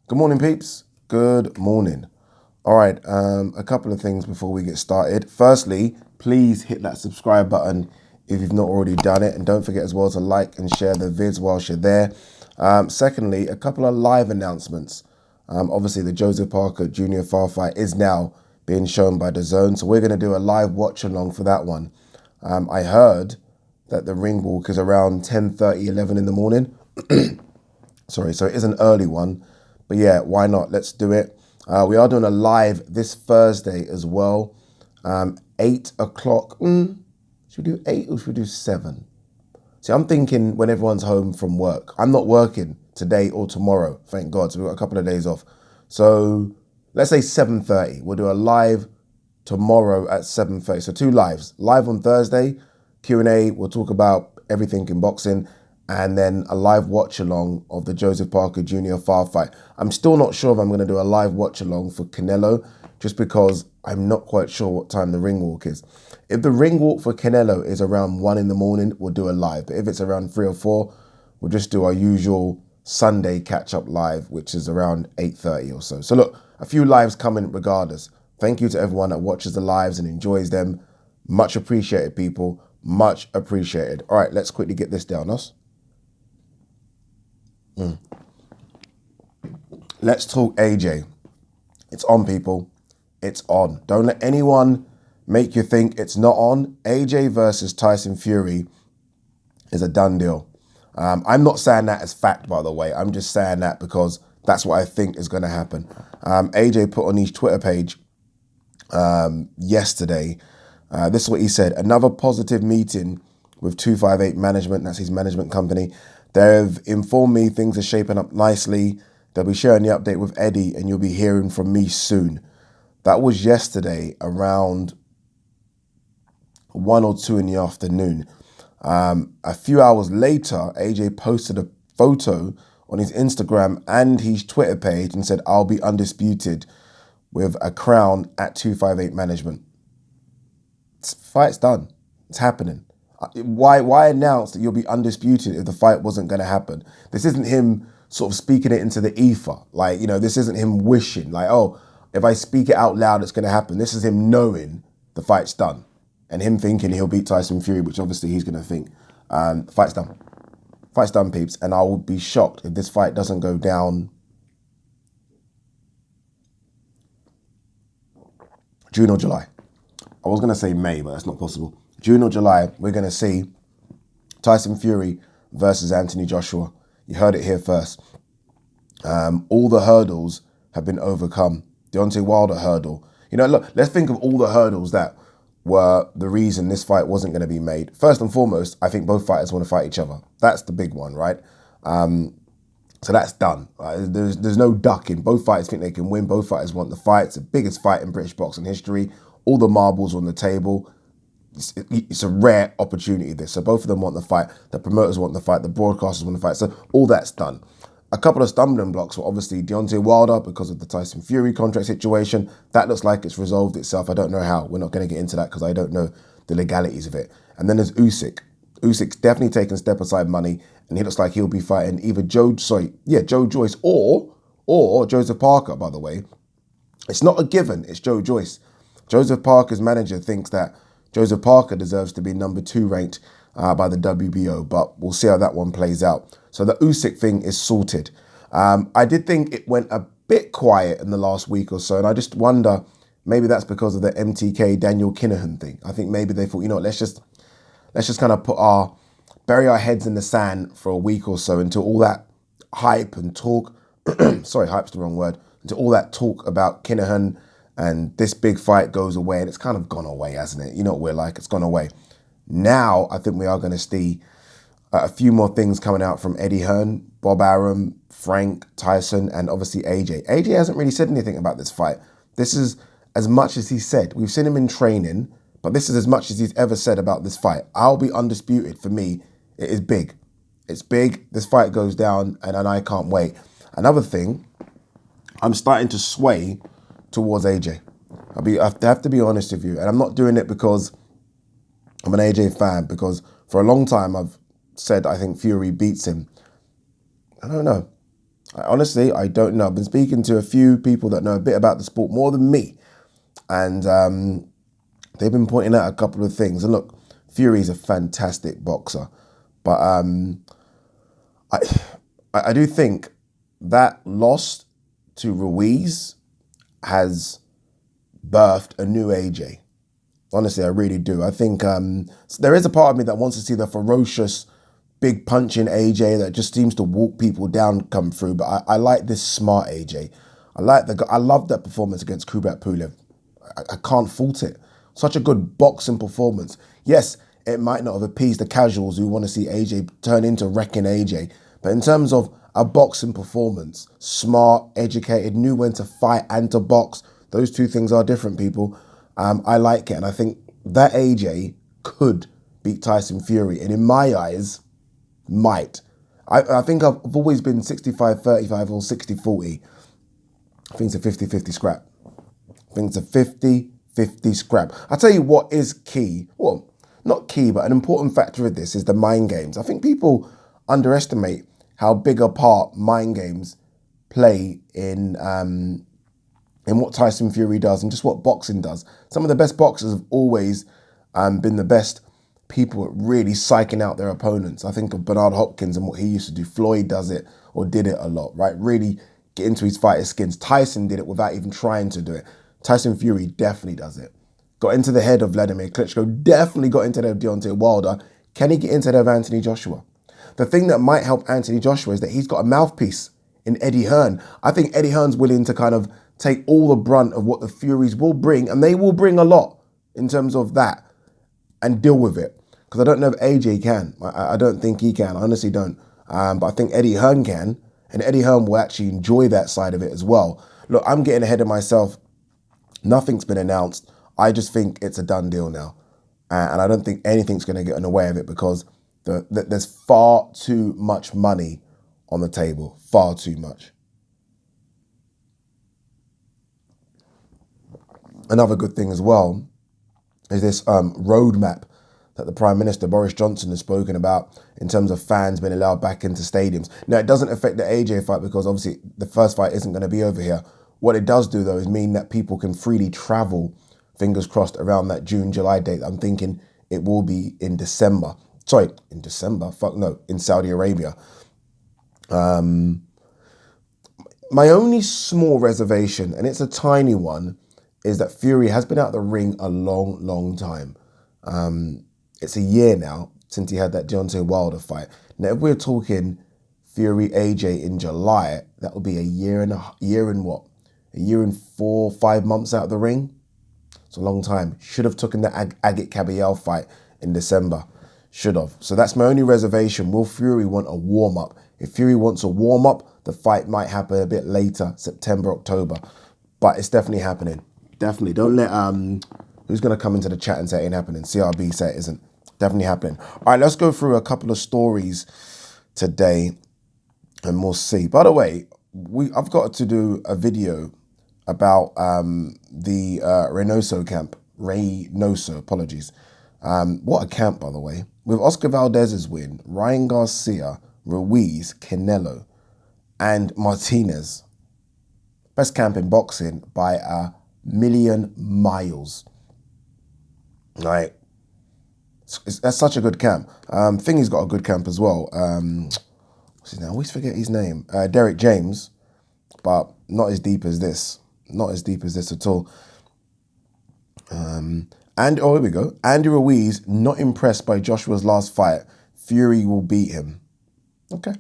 Good morning, peeps. Good morning. All right, a couple of things before we get started. Firstly, please hit that subscribe button if you've not already done it. And don't forget as well to like and share the vids whilst you're there. Secondly, a couple of live announcements. Obviously, the Joseph Parker Jr. fight is now being shown by DAZN. So we're going to do a live watch along for that one. I heard that the ring walk is around 10:30, 11 in the morning. Sorry, so it is an early one. But yeah, why not? Let's do it. We are doing a live this Thursday as well. 8 o'clock. Should we do 8 or should we do 7? See, I'm thinking when everyone's home from work. I'm not working today or tomorrow, thank God. So we've got a couple of days off. So let's say 7:30. We'll do a live tomorrow at 7:30. So 2 lives. Live on Thursday, Q&A. We'll talk about everything in boxing. And then a live watch along of the Joseph Parker Jr. fight. I'm still not sure if I'm going to do a live watch along for Canelo, just because I'm not quite sure what time the ring walk is. If the ring walk for Canelo is around 1 in the morning, we'll do a live. But if it's around 3 or 4, we'll just do our usual Sunday catch-up live, which is around 8:30 or so. So look, a few lives coming regardless. Thank you to everyone that watches the lives and enjoys them. Much appreciated, people. Much appreciated. All right, let's quickly get this down, us. Let's talk AJ. It's on, people. It's on. Don't let anyone make you think it's not on. AJ versus Tyson Fury is a done deal. I'm not saying that as fact, by the way. I'm just saying that because that's what I think is going to happen. AJ put on his Twitter page yesterday. This is what he said. Another positive meeting with 258 Management. That's his management company. They've informed me things are shaping up nicely. They'll be sharing the update with Eddie and you'll be hearing from me soon. That was yesterday around 1 or 2 in the afternoon. A few hours later, AJ posted a photo on his Instagram and his Twitter page and said, I'll be undisputed with a crown at 258 Management. Fight's done. It's happening. Why announce that you'll be undisputed if the fight wasn't going to happen? This isn't him sort of speaking it into the ether. Like, this isn't him wishing like, oh, if I speak it out loud, it's going to happen. This is him knowing the fight's done and him thinking he'll beat Tyson Fury, which obviously he's going to think. The fight's done. Fight's done, peeps. And I would be shocked if this fight doesn't go down June or July. I was going to say May, but that's not possible. June or July, we're going to see Tyson Fury versus Anthony Joshua. You heard it here first. All the hurdles have been overcome. Deontay Wilder hurdle. Look, let's think of all the hurdles that were the reason this fight wasn't going to be made. First and foremost, I think both fighters want to fight each other. That's the big one, right? So that's done. There's no ducking. Both fighters think they can win. Both fighters want the fight. It's the biggest fight in British boxing history. All the marbles on the table. It's a rare opportunity, this. So both of them want the fight. The promoters want the fight. The broadcasters want the fight. So all that's done. A couple of stumbling blocks were obviously Deontay Wilder because of the Tyson Fury contract situation. That looks like it's resolved itself. I don't know how. We're not going to get into that because I don't know the legalities of it. And then there's Usyk. Usyk's definitely taken step aside money, and he looks like he'll be fighting either Joe Joyce or Joseph Parker, by the way. It's not a given. It's Joe Joyce. Joseph Parker's manager thinks that Joseph Parker deserves to be number 2 ranked by the WBO, but we'll see how that one plays out. So the Usyk thing is sorted. I did think it went a bit quiet in the last week or so, and I just wonder, maybe that's because of the MTK Daniel Kinahan thing. I think maybe they thought, let's just kind of bury our heads in the sand for a week or so until all that hype and talk, sorry, hype's the wrong word, until all that talk about Kinahan and this big fight goes away, and it's kind of gone away, hasn't it? You know what we're like, it's gone away. Now, I think we are going to see a few more things coming out from Eddie Hearn, Bob Arum, Frank, Tyson, and obviously AJ. AJ hasn't really said anything about this fight. This is as much as he said. We've seen him in training, but this is as much as he's ever said about this fight. I'll be undisputed. For me, it is big. It's big. This fight goes down, and I can't wait. Another thing, I'm starting to sway towards AJ. I have to be honest with you, and I'm not doing it because I'm an AJ fan, because for a long time I've said I think Fury beats him. I don't know. Honestly, I don't know. I've been speaking to a few people that know a bit about the sport more than me, and they've been pointing out a couple of things. And look, Fury's a fantastic boxer, but I do think that loss to Ruiz has birthed a new AJ. Honestly, I really do. I think there is a part of me that wants to see the ferocious, big punching AJ that just seems to walk people down come through. But I like this smart AJ. I love that performance against Kubrat Pulev. I can't fault it. Such a good boxing performance. Yes, it might not have appeased the casuals who want to see AJ turn into wrecking AJ. But in terms of a boxing performance, smart, educated, knew when to fight and to box. Those two things are different, people. I like it. And I think that AJ could beat Tyson Fury. And in my eyes, might. I think I've always been 65-35 or 60-40. I think it's a 50-50 scrap. I think it's a 50-50 scrap. I'll tell you what is key. Well, not key, but an important factor of this is the mind games. I think people underestimate how big a part mind games play in what Tyson Fury does and just what boxing does. Some of the best boxers have always been the best people at really psyching out their opponents. I think of Bernard Hopkins and what he used to do. Floyd does it or did it a lot, right? Really get into his fighter's skins. Tyson did it without even trying to do it. Tyson Fury definitely does it. Got into the head of Vladimir Klitschko, definitely got into the head of Deontay Wilder. Can he get into the head of Anthony Joshua? The thing that might help Anthony Joshua is that he's got a mouthpiece in Eddie Hearn. I think Eddie Hearn's willing to kind of take all the brunt of what the Furies will bring, and they will bring a lot in terms of that, and deal with it. Because I don't know if AJ can. I don't think he can. I honestly don't. But I think Eddie Hearn can, and Eddie Hearn will actually enjoy that side of it as well. Look, I'm getting ahead of myself. Nothing's been announced. I just think it's a done deal now. And I don't think anything's going to get in the way of it because there's far too much money on the table. Far too much. Another good thing as well is this roadmap that the Prime Minister, Boris Johnson, has spoken about in terms of fans being allowed back into stadiums. Now, it doesn't affect the AJ fight because obviously the first fight isn't going to be over here. What it does do, though, is mean that people can freely travel, fingers crossed, around that June, July date. I'm thinking it will be in December. Sorry, in December? Fuck no, in Saudi Arabia. My only small reservation, and it's a tiny one, is that Fury has been out of the ring a long, long time. It's a year now since he had that Deontay Wilder fight. Now, if we're talking Fury AJ in July, that will be a year and 4 or 5 months out of the ring. It's a long time. Should have taken the Agit Kabayel fight in December. Should have. So that's my only reservation. Will Fury want a warm-up? If Fury wants a warm-up, the fight might happen a bit later, September, October. But it's definitely happening. Definitely. Don't let who's going to come into the chat and say it ain't happening. CRB say it isn't. Definitely happening. All right, let's go through a couple of stories today and we'll see. By the way, I've got to do a video about the Reynoso camp. Reynoso, apologies. What a camp, by the way. With Oscar Valdez's win, Ryan Garcia, Ruiz, Canelo, and Martinez. Best camp in boxing by a million miles. Right. That's such a good camp. Thingy's got a good camp as well. What's his name? I always forget his name. Derek James, but not as deep as this. Not as deep as this at all. And oh, here we go. Andy Ruiz, not impressed by Joshua's last fight. Fury will beat him. Okay.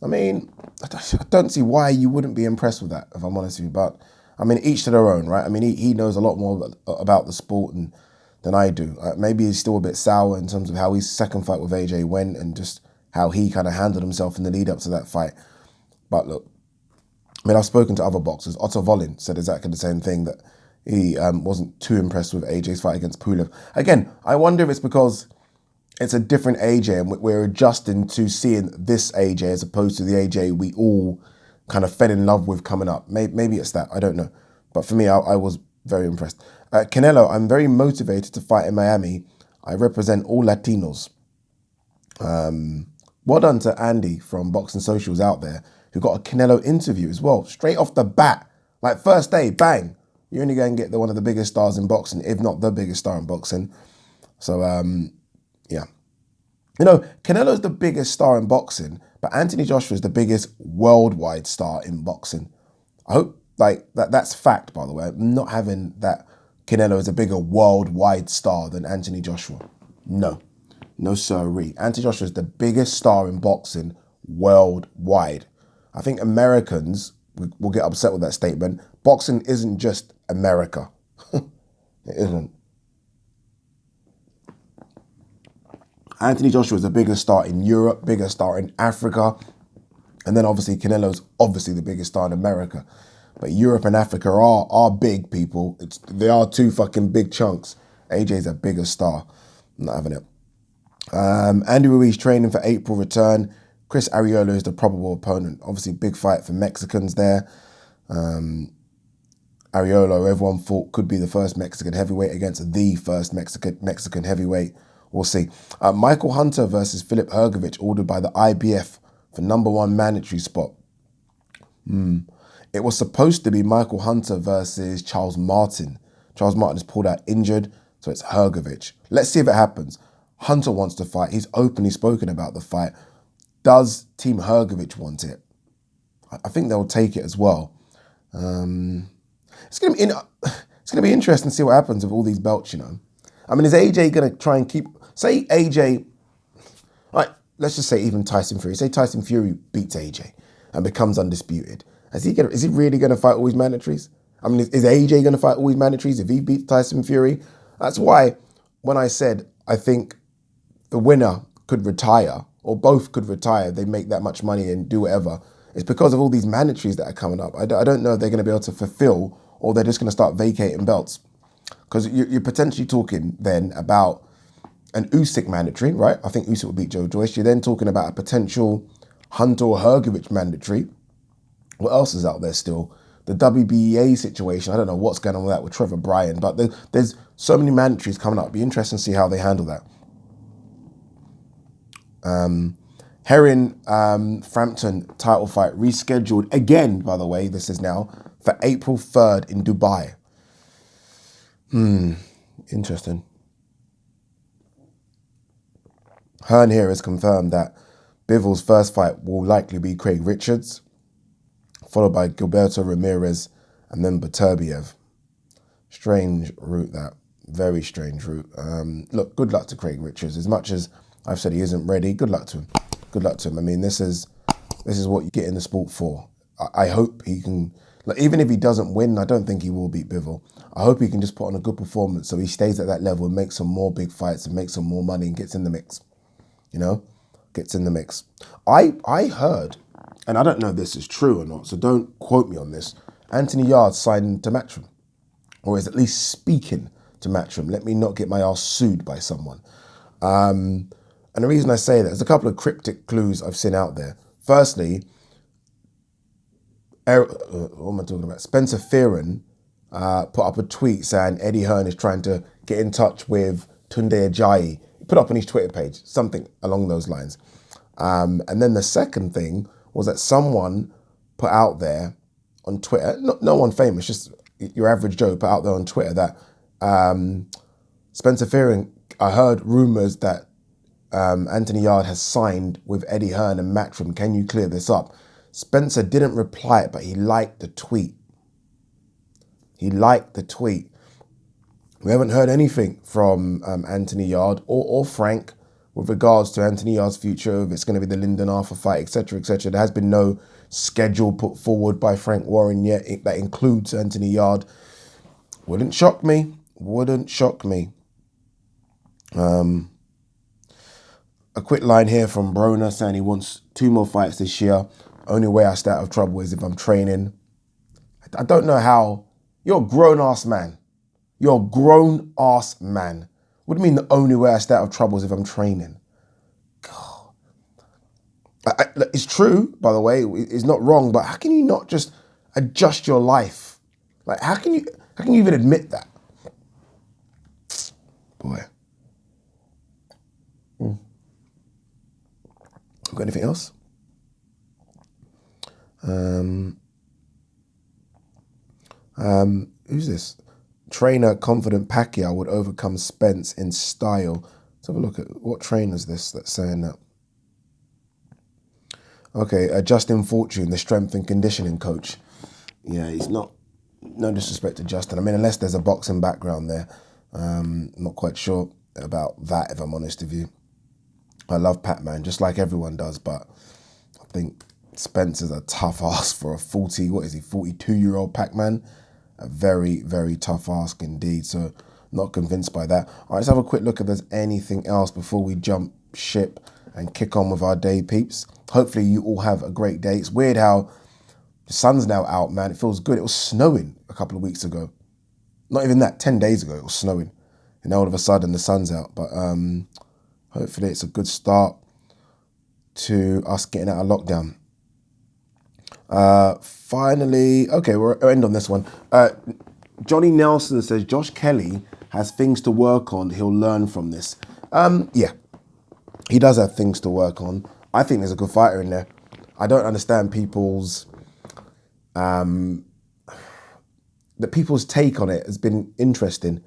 I mean, I don't see why you wouldn't be impressed with that, if I'm honest with you. But, I mean, each to their own, right? I mean, he knows a lot more about the sport than I do. Maybe he's still a bit sour in terms of how his second fight with AJ went and just how he kind of handled himself in the lead up to that fight. But look, I mean, I've spoken to other boxers. Otto Volin said exactly the same thing, that he wasn't too impressed with AJ's fight against Pulev. Again, I wonder if it's because it's a different AJ and we're adjusting to seeing this AJ as opposed to the AJ we all kind of fell in love with coming up. Maybe it's that, I don't know. But for me, I was very impressed. Canelo, I'm very motivated to fight in Miami. I represent all Latinos. Well done to Andy from Boxing Socials out there. who got a Canelo interview as well, straight off the bat. Like first day, bang. You're only going to get one of the biggest stars in boxing, if not the biggest star in boxing. So, yeah. You know, Canelo's the biggest star in boxing, but Anthony Joshua is the biggest worldwide star in boxing. I hope, like, that's fact, by the way. I'm not having that Canelo is a bigger worldwide star than Anthony Joshua. No. No sirree. Anthony Joshua is the biggest star in boxing worldwide. I think Americans will get upset with that statement. Boxing isn't just America. It isn't. Anthony Joshua is the biggest star in Europe, biggest star in Africa. And then obviously Canelo's obviously the biggest star in America. But Europe and Africa are big, people. They are two fucking big chunks. AJ's a bigger star. I'm not having it. Andy Ruiz training for April return. Chris Arreola is the probable opponent. Obviously, big fight for Mexicans there. Arreola, everyone thought could be the first Mexican heavyweight against the first Mexican heavyweight. We'll see. Michael Hunter versus Filip Hrgović, ordered by the IBF for #1 mandatory spot. It was supposed to be Michael Hunter versus Charles Martin. Charles Martin is pulled out injured, so it's Hrgović. Let's see if it happens. Hunter wants to fight. He's openly spoken about the fight. Does Team Hrgović want it? I think they'll take it as well. It's gonna be interesting to see what happens with all these belts, you know. I mean, is AJ gonna try and keep? Say AJ, right? Let's just say even Tyson Fury. Say Tyson Fury beats AJ and becomes undisputed. Is he really gonna fight all his mandatories? I mean, is AJ gonna fight all his mandatories if he beats Tyson Fury? That's why when I said I think the winner could retire, or both could retire, they make that much money and do whatever. It's because of all these mandatories that are coming up. I don't know if they're going to be able to fulfill, or they're just going to start vacating belts. Because you're potentially talking then about an Usyk mandatory, right? I think Usyk will beat Joe Joyce. You're then talking about a potential Hunter or Hrgović mandatory. What else is out there still? The WBA situation, I don't know what's going on with that with Trevor Bryan, but there's so many mandatories coming up. It'll be interesting to see how they handle that. Herring Frampton title fight rescheduled again, by the way, this is now for April 3rd in Dubai. Interesting. Hearn here has confirmed that Bivol's first fight will likely be Craig Richards, followed by Gilberto Ramirez and then Beterbiev. Strange route, that. Very strange route. Look, good luck to Craig Richards. As much as I've said he isn't ready, good luck to him. Good luck to him. I mean, this is what you get in the sport for. I hope he can, like, even if he doesn't win, I don't think he will beat Bivol. I hope he can just put on a good performance so he stays at that level and makes some more big fights and makes some more money and gets in the mix. You know, gets in the mix. I heard, and I don't know if this is true or not, so don't quote me on this, Anthony Yarde signed to Matchroom, or is at least speaking to Matchroom. Let me not get my ass sued by someone. And the reason I say that, there's a couple of cryptic clues I've seen out there. Firstly, what am I talking about? Spencer Fearon put up a tweet saying Eddie Hearn is trying to get in touch with Tunde Ajayi. He put up on his Twitter page, something along those lines. And then the second thing was that someone put out there on Twitter, no one famous, just your average Joe, put out there on Twitter that Spencer Fearon, I heard rumours that Anthony Yarde has signed with Eddie Hearn and Matchroom. Can you clear this up? Spencer didn't reply, but he liked the tweet. He liked the tweet. We haven't heard anything from Anthony Yarde or Frank with regards to Anthony Yarde's future, if it's going to be the Lyndon Arthur fight, etc., etc. There has been no schedule put forward by Frank Warren yet that includes Anthony Yarde. Wouldn't shock me. Wouldn't shock me. A quick line here from Broner saying he wants 2 more fights this year. Only way I stay out of trouble is if I'm training. I don't know how. You're a grown-ass man. You're a grown-ass man. What do you mean the only way I stay out of trouble is if I'm training? God. It's true, by the way. It's not wrong, but how can you not just adjust your life? Like, how can you even admit that? Boy. Got anything else? Who's this? Trainer confident Pacquiao would overcome Spence in style. Let's have a look at what trainer's this that's saying that. Okay, Justin Fortune, the strength and conditioning coach. Yeah, he's not, no disrespect to Justin. I mean, unless there's a boxing background there. I'm not quite sure about that, if I'm honest with you. I love Pac-Man, just like everyone does, but I think Spencer's a tough ask for a 42-year-old Pac-Man. A very, very tough ask indeed, so not convinced by that. All right, let's have a quick look if there's anything else before we jump ship and kick on with our day, peeps. Hopefully you all have a great day. It's weird how the sun's now out, man. It feels good. It was snowing a couple of weeks ago. Not even that, 10 days ago, it was snowing. And now all of a sudden the sun's out. But hopefully it's a good start to us getting out of lockdown. Finally, okay, we'll end on this one. Johnny Nelson says, Josh Kelly has things to work on. He'll learn from this. Yeah, he does have things to work on. I think there's a good fighter in there. I don't understand people's take on it has been interesting.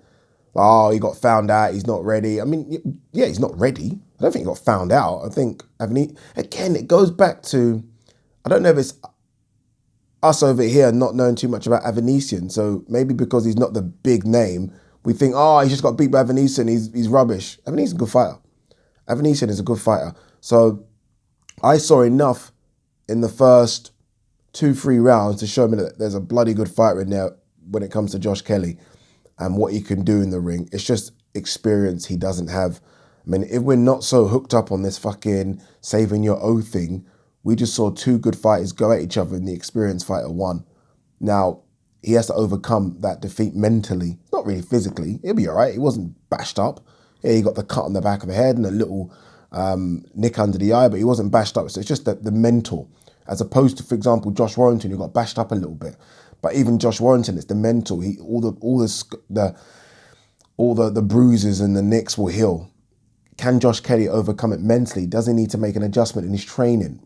Oh, he got found out, he's not ready. I mean, yeah, he's not ready. I don't think he got found out. I think, again, it goes back to, I don't know if it's us over here not knowing too much about Avanesian. So maybe because he's not the big name, we think, oh, he just got beat by Avanesian, he's rubbish. Avanesian's a good fighter. Avanesian is a good fighter. So I saw enough in the first 2-3 rounds to show me that there's a bloody good fighter in there when it comes to Josh Kelly and what he can do in the ring. It's just experience he doesn't have. I mean, if we're not so hooked up on this fucking saving your O thing, we just saw 2 good fighters go at each other and the experienced fighter won. Now, he has to overcome that defeat mentally, not really physically. He'll be all right. He wasn't bashed up. Yeah, he got the cut on the back of the head and a little nick under the eye, but he wasn't bashed up. So it's just the mental, as opposed to, for example, Josh Warrington, who got bashed up a little bit. But even Josh Warrington, it's the mental. All the bruises and the nicks will heal. Can Josh Kelly overcome it mentally? Does he need to make an adjustment in his training,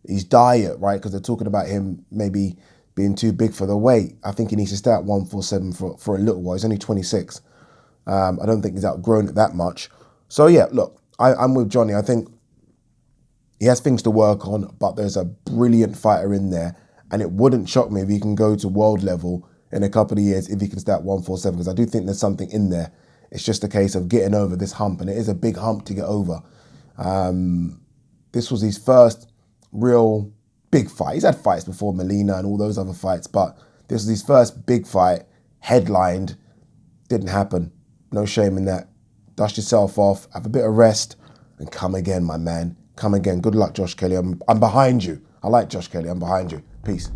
his diet, right? Because they're talking about him maybe being too big for the weight. I think he needs to stay at 147 for a little while. He's only 26. I don't think he's outgrown it that much. So yeah, look, I'm with Johnny. I think he has things to work on, but there's a brilliant fighter in there. And it wouldn't shock me if he can go to world level in a couple of years if he can stay at 147, because I do think there's something in there. It's just a case of getting over this hump, and it is a big hump to get over. This was his first real big fight. He's had fights before, Molina and all those other fights, but this was his first big fight, headlined. Didn't happen. No shame in that. Dust yourself off, have a bit of rest, and come again, my man. Come again. Good luck, Josh Kelly. I'm behind you. I like Josh Kelly. I'm behind you. Peace.